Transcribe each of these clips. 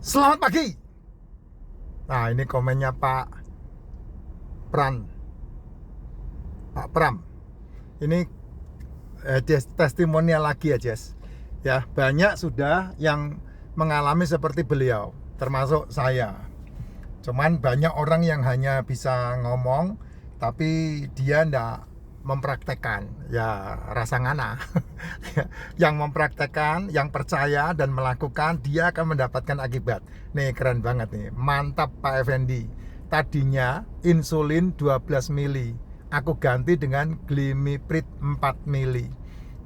Selamat pagi. Nah, ini komennya Pak Pran, Pak Pram. Ini testimonial lagi ya, Jess. Ya, banyak sudah yang mengalami seperti beliau, termasuk saya. Cuman banyak orang yang hanya bisa ngomong, tapi dia ndak mempraktekkan. Ya, rasa ngana. Yang mempraktekkan, yang percaya dan melakukan, dia akan mendapatkan akibat. Nih, keren banget nih. Mantap Pak Effendi. Tadinya insulin 12 mili, aku ganti dengan glimeprid 4 mili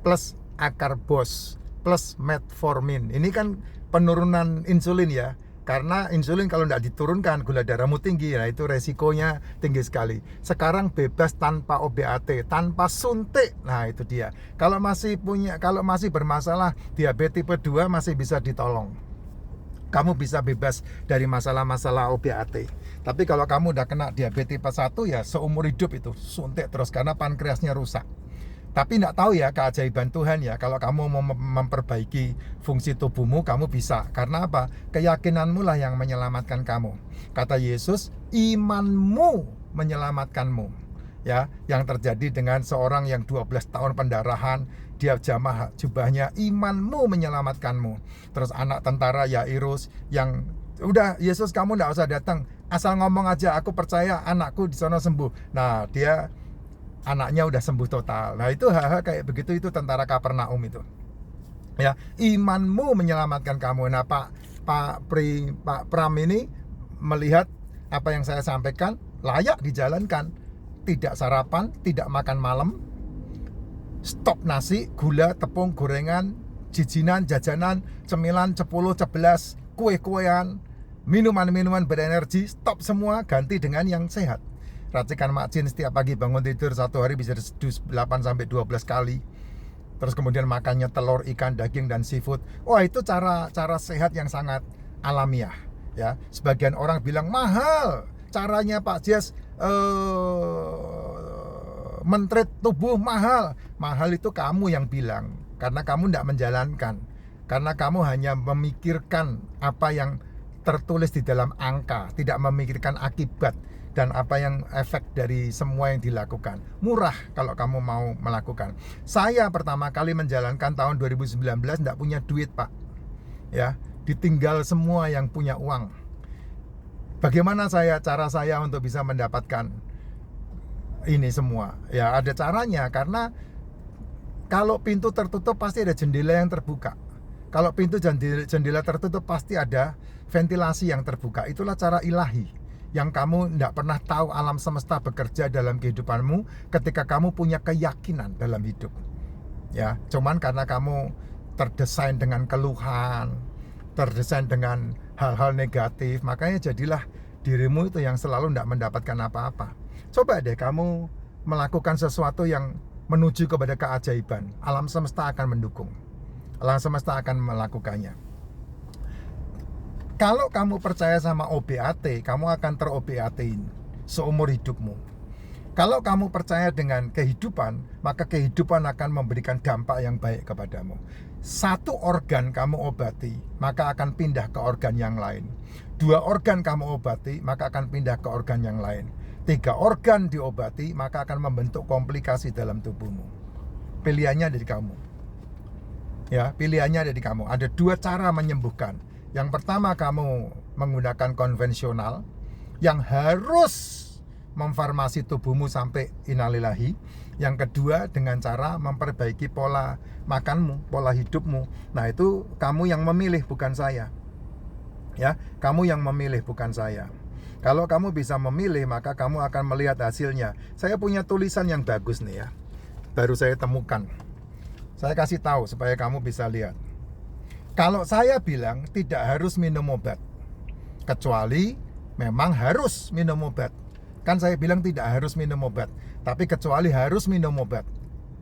plus akarbos plus metformin. Ini kan penurunan insulin ya. Karena insulin kalau tidak diturunkan gula darahmu tinggi, nah itu resikonya tinggi sekali. Sekarang bebas tanpa OBAT, tanpa suntik. Nah itu dia. Kalau masih bermasalah diabetes tipe 2 masih bisa ditolong. Kamu bisa bebas dari masalah-masalah OBAT. Tapi kalau kamu udah kena diabetes tipe 1 ya seumur hidup itu suntik terus karena pankreasnya rusak. Tapi tidak tahu ya keajaiban Tuhan ya. Kalau kamu mau memperbaiki fungsi tubuhmu, kamu bisa. Karena apa? Keyakinanmu lah yang menyelamatkan kamu. Kata Yesus, imanmu menyelamatkanmu. Ya, yang terjadi dengan seorang yang 12 tahun pendarahan, dia jamah jubahnya, imanmu menyelamatkanmu. Terus anak tentara Yairus yang udah Yesus kamu tidak usah datang, asal ngomong aja, aku percaya anakku di sana sembuh. Nah, anaknya udah sembuh total. Nah itu hal-hal kayak begitu, itu tentara Kapernaum itu. Ya, imanmu menyelamatkan kamu. Nah Pak Pram ini melihat apa yang saya sampaikan layak dijalankan. Tidak sarapan, tidak makan malam, stop nasi, gula, tepung, gorengan, jijinan, jajanan, cemilan, cepulo, cebelas, kue-kuean, minuman-minuman berenergi, stop semua, ganti dengan yang sehat. Racikan makcin setiap pagi bangun tidur, satu hari bisa sedus 8-12 kali. Terus kemudian makannya telur, ikan, daging, dan seafood. Wah itu cara sehat yang sangat alamiah ya. Sebagian orang bilang mahal caranya Pak Jes, mentreat tubuh mahal. Mahal itu kamu yang bilang, karena kamu tidak menjalankan. Karena kamu hanya memikirkan apa yang tertulis di dalam angka, tidak memikirkan akibat dan apa yang efek dari semua yang dilakukan. Murah kalau kamu mau melakukan. Saya pertama kali menjalankan tahun 2019 tidak punya duit Pak. Ya, ditinggal semua yang punya uang. Bagaimana cara saya untuk bisa mendapatkan ini semua? Ya ada caranya, karena kalau pintu tertutup pasti ada jendela yang terbuka. Kalau pintu jendela tertutup pasti ada ventilasi yang terbuka. Itulah cara ilahi yang kamu tidak pernah tahu. Alam semesta bekerja dalam kehidupanmu ketika kamu punya keyakinan dalam hidup. Ya, cuman karena kamu terdesain dengan keluhan, terdesain dengan hal-hal negatif, makanya jadilah dirimu itu yang selalu tidak mendapatkan apa-apa. Coba deh kamu melakukan sesuatu yang menuju kepada keajaiban. Alam semesta akan mendukung. Alam semesta akan melakukannya. Kalau kamu percaya sama OBAT, kamu akan ter-OBAT-in seumur hidupmu. Kalau kamu percaya dengan kehidupan, maka kehidupan akan memberikan dampak yang baik kepadamu. Satu organ kamu obati, maka akan pindah ke organ yang lain. 2 organ kamu obati, maka akan pindah ke organ yang lain. 3 organ diobati, maka akan membentuk komplikasi dalam tubuhmu. Pilihannya dari kamu. Ya, pilihannya dari kamu. Ada 2 cara menyembuhkan. Yang pertama, kamu menggunakan konvensional yang harus memfarmasi tubuhmu sampai innalillahi. Yang kedua, dengan cara memperbaiki pola makanmu, pola hidupmu. Nah, itu kamu yang memilih, bukan saya. Ya, kamu yang memilih, bukan saya. Kalau kamu bisa memilih, maka kamu akan melihat hasilnya. Saya punya tulisan yang bagus nih ya. Baru saya temukan. Saya kasih tahu supaya kamu bisa lihat. Kalau saya bilang tidak harus minum obat, kecuali memang harus minum obat. Kan saya bilang tidak harus minum obat, tapi kecuali harus minum obat.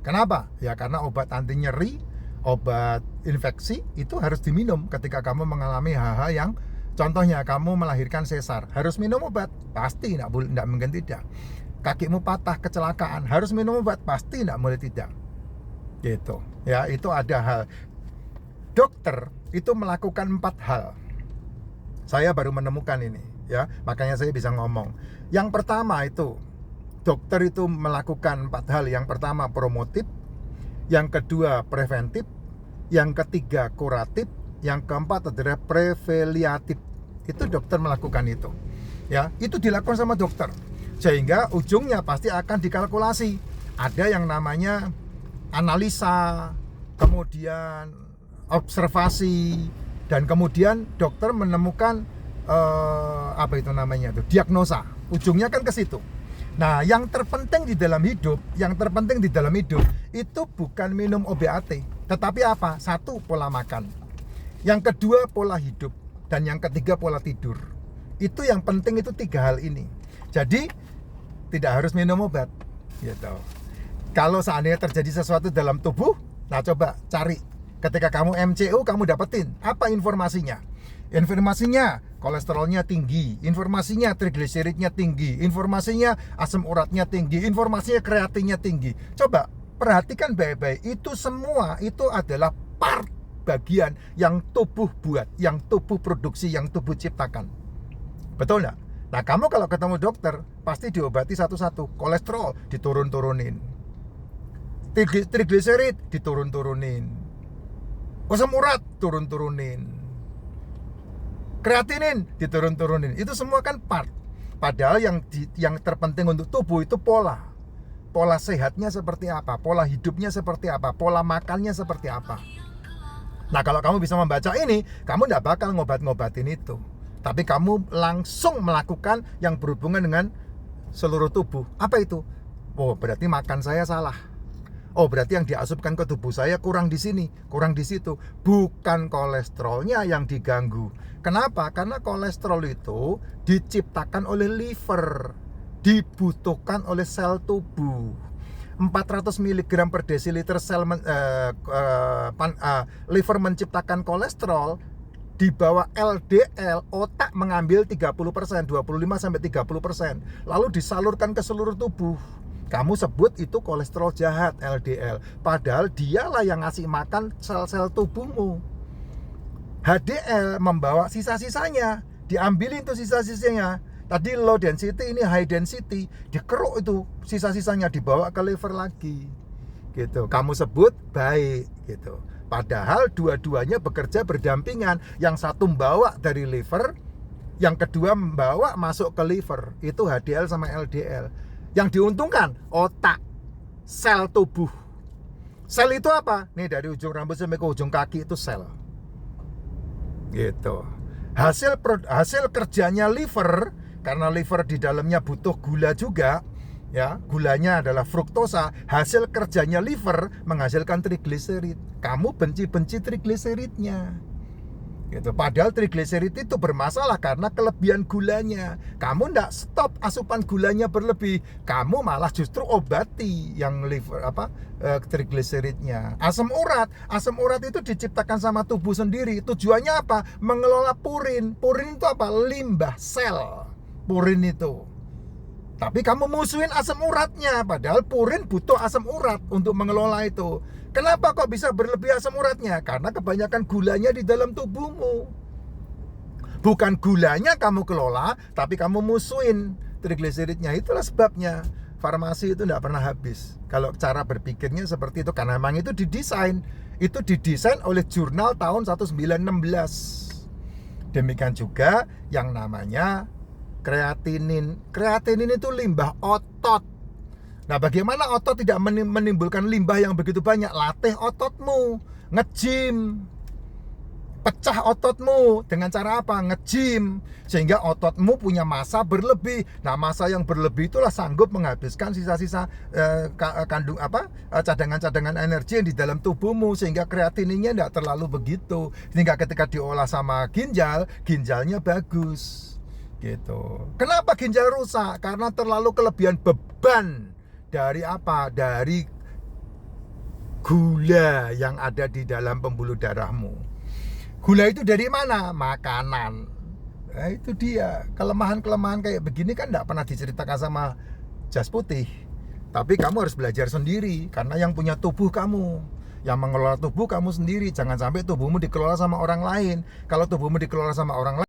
Kenapa? Ya karena obat anti nyeri, obat infeksi itu harus diminum ketika kamu mengalami hal-hal yang, contohnya kamu melahirkan sesar, harus minum obat, pasti tidak mungkin tidak. Kakimu patah kecelakaan, harus minum obat, pasti tidak boleh tidak. Gitu. Ya itu ada hal. Dokter itu melakukan 4 hal. Saya baru menemukan ini, ya. Makanya saya bisa ngomong. Yang pertama itu, dokter itu melakukan 4 hal. Yang pertama promotif, yang kedua preventif, yang ketiga kuratif, yang keempat adalah preveliatif. Itu dokter melakukan itu. Ya, itu dilakukan sama dokter. Sehingga ujungnya pasti akan dikalkulasi. Ada yang namanya analisa, kemudian observasi, dan kemudian dokter menemukan apa itu namanya itu, diagnosa. Ujungnya kan ke situ. Nah, yang terpenting di dalam hidup itu bukan minum OBAT, tetapi apa? 1, pola makan. Yang kedua, pola hidup, dan yang ketiga, pola tidur. Itu yang penting, itu 3 hal ini. Jadi tidak harus minum obat, gitu. Kalau seandainya terjadi sesuatu dalam tubuh, nah coba cari. Ketika kamu MCO, kamu dapetin apa informasinya? Informasinya kolesterolnya tinggi, informasinya trigliseridnya tinggi, informasinya asam uratnya tinggi, informasinya kreatinnya tinggi. Coba perhatikan baik-baik. Itu semua itu adalah part bagian yang tubuh buat, yang tubuh produksi, yang tubuh ciptakan. Betul nggak? Nah, kamu kalau ketemu dokter pasti diobati satu-satu. Kolesterol diturun-turunin, trigliserid diturun-turunin, asam urat turun-turunin, kreatinin diturun-turunin. Itu semua kan part. Padahal yang terpenting untuk tubuh itu pola. Pola sehatnya seperti apa, pola hidupnya seperti apa, pola makannya seperti apa. Nah, kalau kamu bisa membaca ini, kamu tidak bakal ngobat-ngobatin itu. Tapi kamu langsung melakukan yang berhubungan dengan seluruh tubuh. Apa itu? Oh, berarti makan saya salah. Oh, berarti yang diasupkan ke tubuh saya kurang di sini, kurang di situ. Bukan kolesterolnya yang diganggu. Kenapa? Karena kolesterol itu diciptakan oleh liver, dibutuhkan oleh sel tubuh. 400 mg per desiliter liver menciptakan kolesterol. Di bawah LDL, otak mengambil 30%, 25-30%, lalu disalurkan ke seluruh tubuh. Kamu sebut itu kolesterol jahat, LDL. Padahal dialah yang ngasih makan sel-sel tubuhmu. HDL membawa sisa-sisanya, diambilin tuh sisa-sisanya. Tadi low density, ini high density, dikeruk itu sisa-sisanya, dibawa ke liver lagi. Gitu. Kamu sebut baik, gitu. Padahal dua-duanya bekerja berdampingan. Yang satu membawa dari liver, yang kedua membawa masuk ke liver. Itu HDL sama LDL. Yang diuntungkan otak, sel tubuh. Sel itu apa? Nih, dari ujung rambut sampai ke ujung kaki itu sel. Gitu. Hasil kerjanya liver, karena liver di dalamnya butuh gula juga. Ya, gulanya adalah fruktosa. Hasil kerjanya liver menghasilkan trigliserid. Kamu benci-benci trigliseridnya. Gitu. Padahal trigliserid itu bermasalah karena kelebihan gulanya. Kamu ndak stop asupan gulanya berlebih. Kamu malah justru obati yang liver trigliseridnya. Asam urat itu diciptakan sama tubuh sendiri. Tujuannya apa? Mengelola purin. Purin itu apa? Limbah sel. Purin itu. Tapi kamu musuhin asam uratnya, padahal purin butuh asam urat untuk mengelola itu. Kenapa kok bisa berlebih asam uratnya? Karena kebanyakan gulanya di dalam tubuhmu. Bukan gulanya kamu kelola, tapi kamu musuhin trigliseridnya. Itulah sebabnya farmasi itu tidak pernah habis. Kalau cara berpikirnya seperti itu, karena memang itu didesain. Itu didesain oleh jurnal tahun 1916. Demikian juga yang namanya kreatinin. Kreatinin itu limbah otot. Nah, bagaimana otot tidak menimbulkan limbah yang begitu banyak? Latih ototmu, nge-gym. Pecah ototmu dengan cara apa? Nge-gym. Sehingga ototmu punya massa berlebih. Nah, massa yang berlebih itulah sanggup menghabiskan sisa-sisa cadangan-cadangan energi yang di dalam tubuhmu, sehingga kreatininnya tidak terlalu begitu. Sehingga ketika diolah sama ginjal, ginjalnya bagus. Gitu. Kenapa ginjal rusak? Karena terlalu kelebihan beban dari apa? Dari gula yang ada di dalam pembuluh darahmu. Gula itu dari mana? Makanan. Nah, itu dia. Kelemahan-kelemahan kayak begini kan tidak pernah diceritakan sama jas putih. Tapi kamu harus belajar sendiri, karena yang punya tubuh kamu, yang mengelola tubuh kamu sendiri. Jangan sampai tubuhmu dikelola sama orang lain. Kalau tubuhmu dikelola sama orang lain,